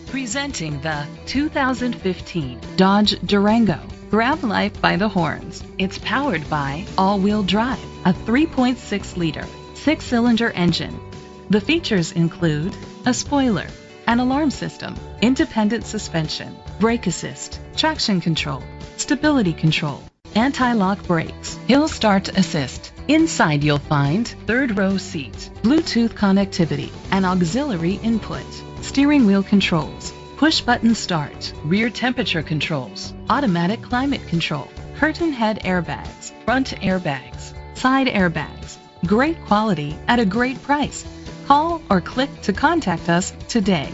Presenting the 2015 Dodge Durango. Grab life by the horns. It's powered by all-wheel drive, a 3.6-liter, 6-cylinder engine. The features include a spoiler, an alarm system, independent suspension, brake assist, traction control, stability control, anti-lock brakes, hill start assist. Inside you'll find third-row seat, Bluetooth connectivity, and auxiliary input, steering wheel controls, push-button start, rear temperature controls, automatic climate control, curtain head airbags, front airbags, side airbags. Great quality at a great price. Call or click to contact us today.